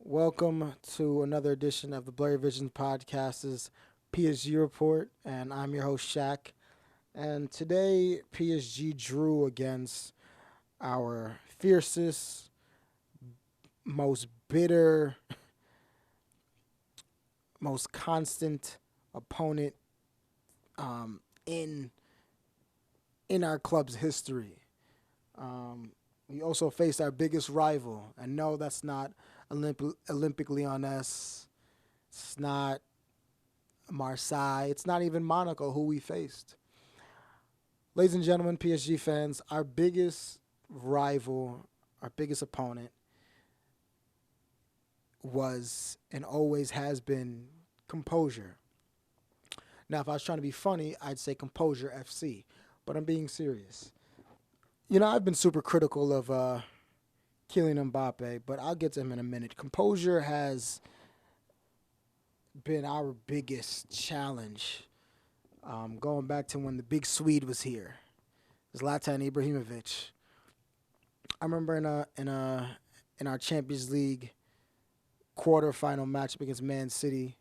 Welcome to another edition of the Blurry Vision Podcast's PSG report, and I'm your host Shaq. And today, PSG drew against our fiercest, most bitter, most constant opponent in our club's history. We also faced our biggest rival, and no, that's not Olympic Lyonnais. It's not Marseille. It's not even Monaco, who we faced. Ladies and gentlemen, PSG fans, our biggest rival, our biggest opponent was and always has been Composure. Now, if I was trying to be funny, I'd say Composure FC, but I'm being serious. I've been super critical of Kylian Mbappe, but I'll get to him in a minute. Composure has been our biggest challenge, going back to when the big Swede was here, Zlatan Ibrahimovic. I remember in our Champions League quarterfinal matchup against Man City,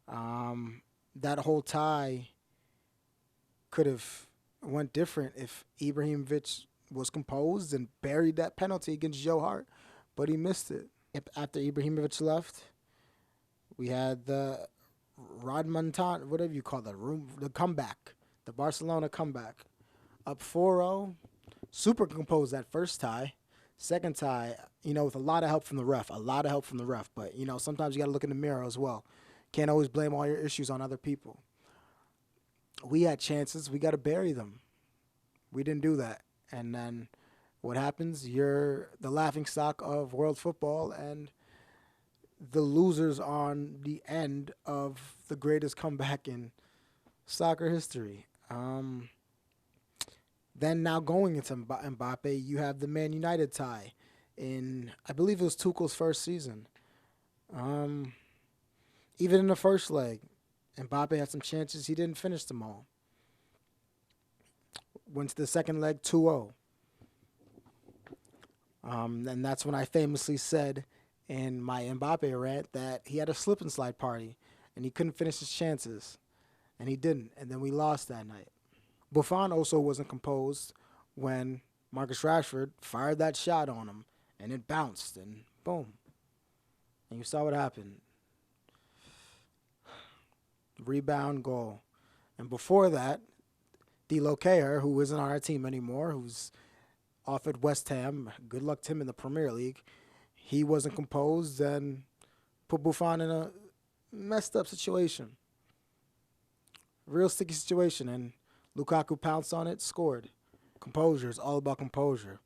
that whole tie could have went different if Ibrahimovic was composed and buried that penalty against Joe Hart, but he missed it. After Ibrahimovic left, we had the Rodmontan, whatever you call that, the comeback, the Barcelona comeback. Up 4-0, super composed that first tie. Second tie, with a lot of help from the ref, but, sometimes you got to look in the mirror as well. Can't always blame all your issues on other people. We had chances. We got to bury them. We didn't do that. And then what happens? You're the laughingstock of world football and the losers on the end of the greatest comeback in soccer history. Then now going into Mbappe, you have the Man United tie in, I believe it was Tuchel's first season. Even in the first leg, Mbappe had some chances. He didn't finish them all. Went to the second leg 2-0. And that's when I famously said in my Mbappe rant that he had a slip and slide party and he couldn't finish his chances. And he didn't. And then we lost that night. Buffon also wasn't composed when Marcus Rashford fired that shot on him and it bounced and boom. And you saw what happened. Rebound, goal. And before that, D'Lo Cahill, who isn't on our team anymore, who's off at West Ham, good luck to him in the Premier League, he wasn't composed and put Buffon in a messed up situation. Real sticky situation, and Lukaku pounced on it, scored. Composure is all about composure.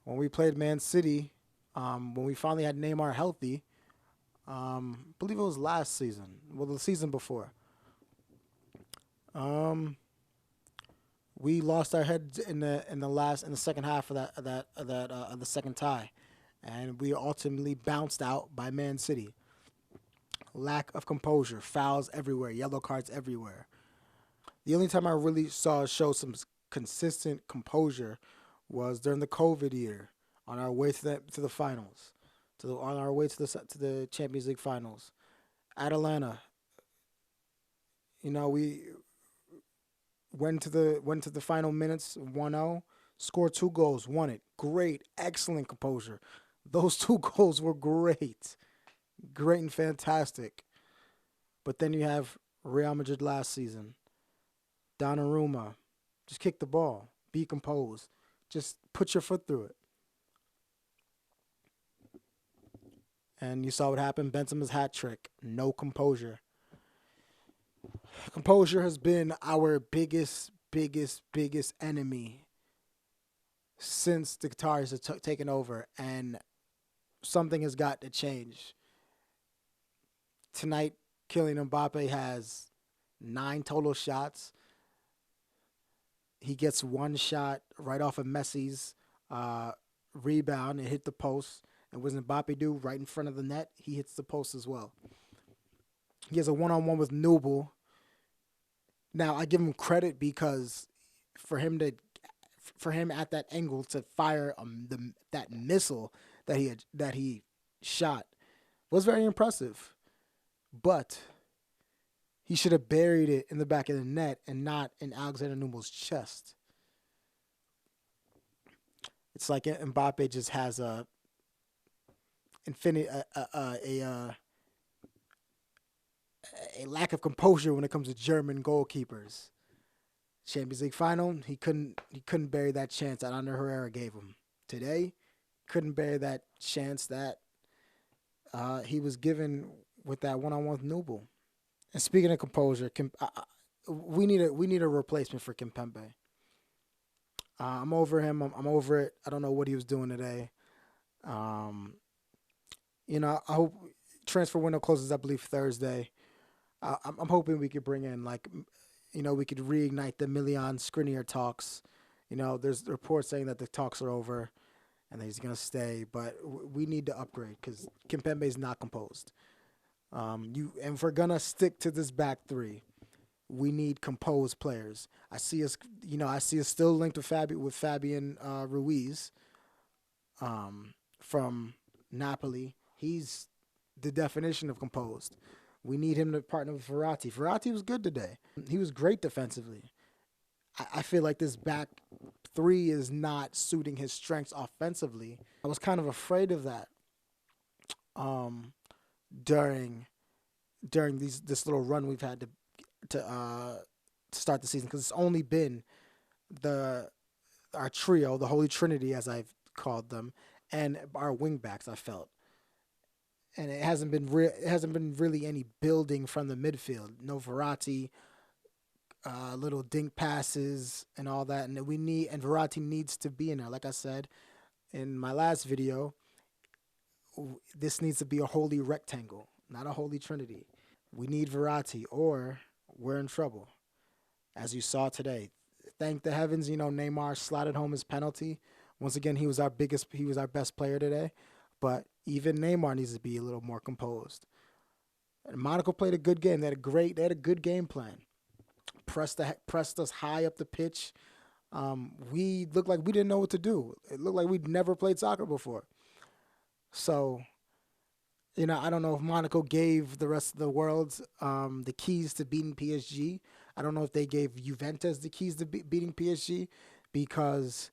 When we played Man City, when we finally had Neymar healthy, I believe it was last season, well, the season before. We lost our heads in the second half of the second tie, and we ultimately bounced out by Man City. Lack of composure, fouls everywhere, yellow cards everywhere. The only time I really saw us show some consistent composure was during the COVID year, on our way to the finals, on our way to the Champions League finals. Atalanta, we went to the final minutes 1-0, scored 2 goals, won it. Great, excellent composure. Those 2 goals were great and fantastic. But then you have Real Madrid last season. Donnarumma, just kick the ball, be composed, just put your foot through it. And you saw what happened. Benzema's hat trick, no composure. Composure has been our biggest enemy since the Qataris have taken over, and something has got to change. Tonight, Kylian Mbappe has 9 total shots. He gets 1 shot right off of Messi's rebound and hit the post. And what does Mbappe do? Right in front of the net, he hits the post as well. He has a one-on-one with Nubel. Now, I give him credit because for him at that angle to fire that missile that he shot was very impressive, but he should have buried it in the back of the net and not in Alexander Numel's chest. It's like Mbappe just has a lack of composure when it comes to German goalkeepers. Champions League final, he couldn't bury that chance that Ander Herrera gave him. Today, couldn't bury that chance that he was given with that one-on-one with Nubel. And speaking of composure, we need a replacement for Kimpembe. I'm over him. I'm over it. I don't know what he was doing today. I hope transfer window closes, I believe, Thursday. I'm hoping we could bring in, we could reignite the Milian Skriniar talks. There's reports saying that the talks are over and that he's going to stay, but we need to upgrade because Kimpembe is not composed. And if we're going to stick to this back three, we need composed players. I see us still linked with Fabian Ruiz from Napoli. He's the definition of composed. We need him to partner with Verratti. Verratti was good today. He was great defensively. I feel like this back three is not suiting his strengths offensively. I was kind of afraid of that during this little run we've had to start the season, because it's only been our trio, the Holy Trinity as I've called them, and our wingbacks. I felt. And it hasn't been really any building from the midfield. No Verratti, little dink passes and all that. And Verratti needs to be in there. Like I said in my last video, this needs to be a holy rectangle, not a holy trinity. We need Verratti or we're in trouble. As you saw today, thank the heavens, Neymar slotted home his penalty. Once again, he was our best player today. But even Neymar needs to be a little more composed. And Monaco played a good game. They had a good game plan. Pressed us high up the pitch. We looked like we didn't know what to do. It looked like we'd never played soccer before. So, I don't know if Monaco gave the rest of the world the keys to beating PSG. I don't know if they gave Juventus the keys to beating PSG, because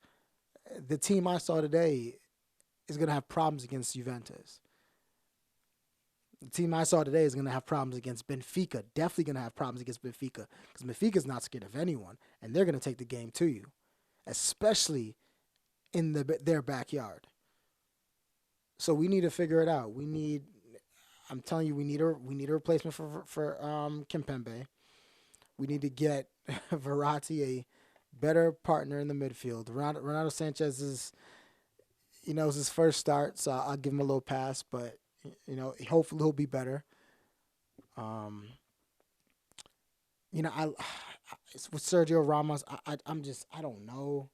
the team I saw today is going to have problems against Juventus. The team I saw today is going to have problems against Benfica. Definitely going to have problems against Benfica, because Benfica's not scared of anyone, and they're going to take the game to you, especially in their backyard. So we need to figure it out. I'm telling you, we need a replacement for Kimpembe. We need to get Verratti a better partner in the midfield. Renato Sanchez is, it was his first start, so I'll give him a little pass, but, hopefully he'll be better. With Sergio Ramos, I don't know.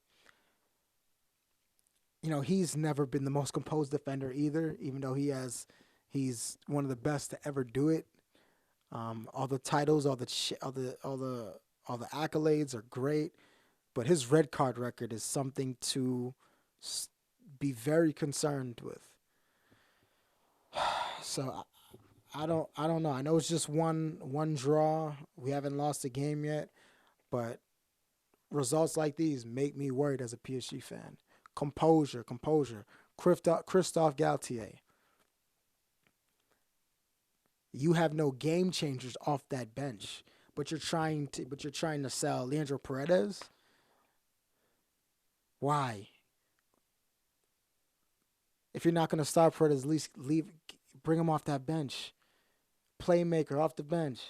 He's never been the most composed defender either, even though he's one of the best to ever do it. All the titles, all the accolades are great, but his red card record is something to be very concerned with. So I don't know. I know it's just one draw. We haven't lost a game yet, but results like these make me worried as a PSG fan. Composure. Christophe Galtier. You have no game changers off that bench, but you're trying to sell Leandro Paredes. Why? If you're not going to start Paredes, at least bring him off that bench. Playmaker off the bench.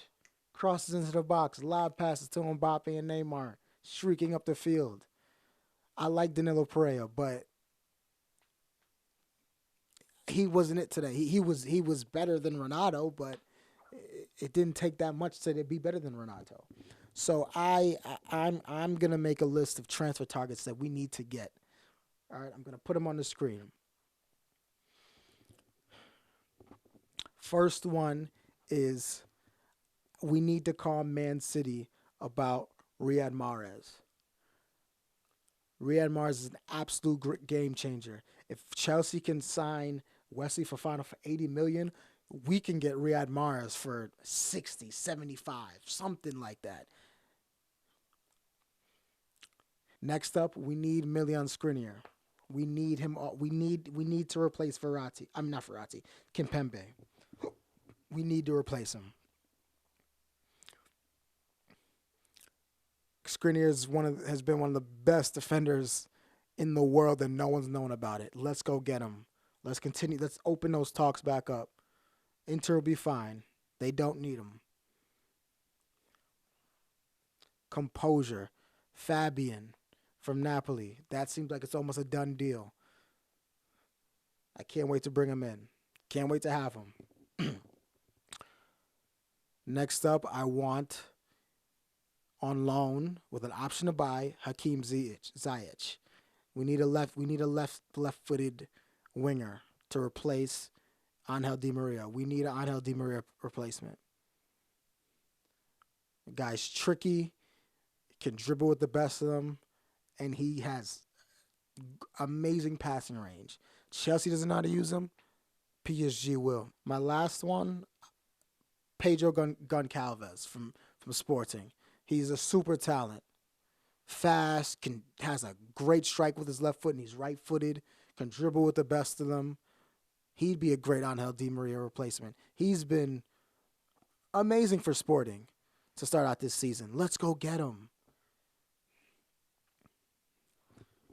Crosses into the box. Lob passes to Mbappe and Neymar. Shrieking up the field. I like Danilo Pereira, but he wasn't it today. He was better than Renato, but it didn't take that much to be better than Renato. So I'm gonna make a list of transfer targets that we need to get. All right, I'm gonna put them on the screen. First one is we need to call Man City about Riyad Mahrez. Riyad Mahrez is an absolute game changer. If Chelsea can sign Wesley Fofana for 80 million. We can get Riyad Mahrez for 60, 75, something like that. Next up, we need Milian Skriniar. We need him. We need to replace Verratti. I'm not Verratti. Kimpembe. We need to replace him. Skriniar has been one of the best defenders in the world, and no one's known about it. Let's go get him. Let's continue. Let's open those talks back up. Inter will be fine. They don't need him. Composure. Fabian from Napoli. That seems like it's almost a done deal. I can't wait to bring him in. Can't wait to have him. Next up, I want on loan with an option to buy Hakeem Ziyech. We need a left-footed winger to replace Angel Di Maria. We need an Angel Di Maria replacement. The guy's tricky, can dribble with the best of them, and he has amazing passing range. Chelsea doesn't know how to use him. PSG will. My last one, Pedro Goncalves from Sporting. He's a super talent. Fast, has a great strike with his left foot, and he's right-footed, can dribble with the best of them. He'd be a great Angel Di Maria replacement. He's been amazing for Sporting to start out this season. Let's go get him.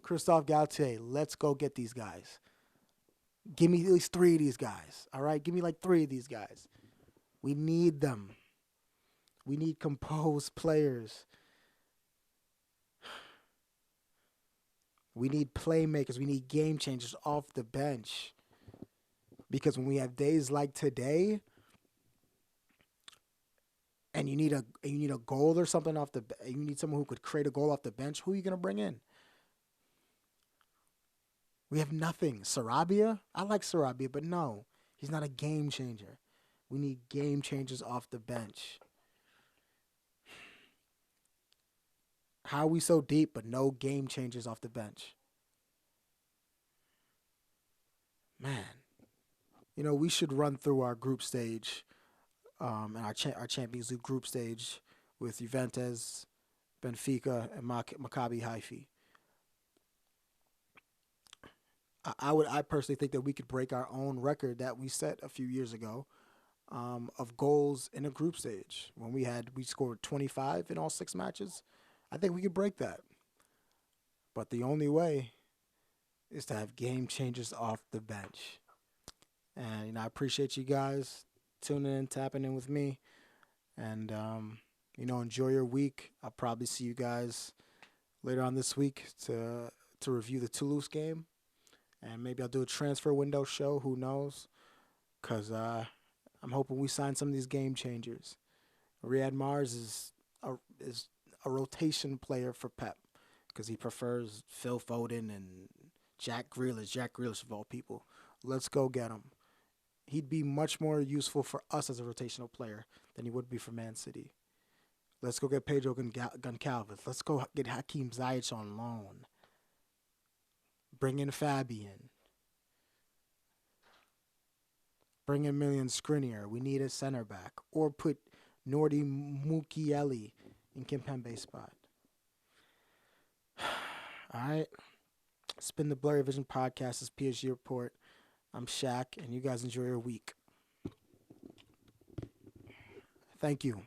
Christophe Galtier, let's go get these guys. Give me at least 3 of these guys, all right? Give me like 3 of these guys. We need them. We need composed players. We need playmakers. We need game changers off the bench. Because when we have days like today, and you need a goal or something you need someone who could create a goal off the bench, who are you gonna bring in? We have nothing. Sarabia? I like Sarabia, but no, he's not a game changer. We need game changers off the bench. How are we so deep but no game changers off the bench? Man. We should run through our group stage, and our Champions League group stage with Juventus, Benfica, and Maccabi Haifa. I personally think that we could break our own record that we set a few years ago of goals in a group stage. When we scored 25 in all 6 matches. I think we could break that. But the only way is to have game changers off the bench. And I appreciate you guys tuning in, tapping in with me. And enjoy your week. I'll probably see you guys later on this week to review the Toulouse game. And maybe I'll do a transfer window show. Who knows? Because I'm hoping we sign some of these game changers. Riyad Mahrez is a rotation player for Pep because he prefers Phil Foden and Jack Grealish of all people. Let's go get him. He'd be much more useful for us as a rotational player than he would be for Man City. Let's go get Pedro Goncalves. Let's go get Hakeem Ziyech on loan. Bring in Fabian. Bring in Milian Skriniar. We need a center back. Or put Nordi Mukiele in Kimpembe's spot. All right. It's been the Blurry Vision Podcast. This PSG Report. I'm Shaq, and you guys enjoy your week. Thank you.